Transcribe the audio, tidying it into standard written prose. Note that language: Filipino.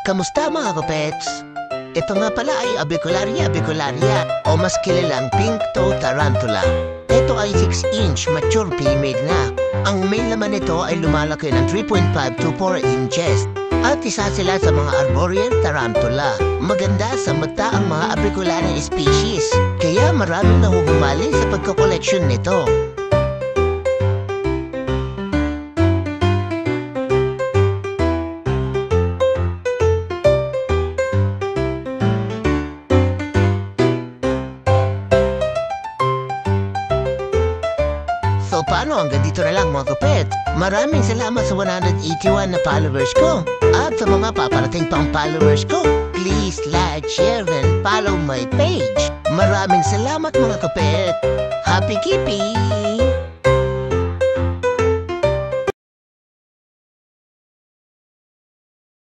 Kamusta mga kapets? Ito nga pala ay Avicularia avicularia o mas kilalang pink-toed tarantula. Ito ay 6-inch mature female na. Ang male naman nito ay lumalaki ng 3.5 to 4 inches. At isa sila sa mga arboreal tarantula. Maganda sa mata ang mga Avicularia species. Kaya maraming nahuhumali sa pagkakoleksyon nito. So paano, hanggang dito na lang mga kapet. Maraming salamat sa 181 na followers ko. At sa mga paparating pang followers ko, please like, share, and follow my page. Maraming salamat mga kapet. Happy keeping!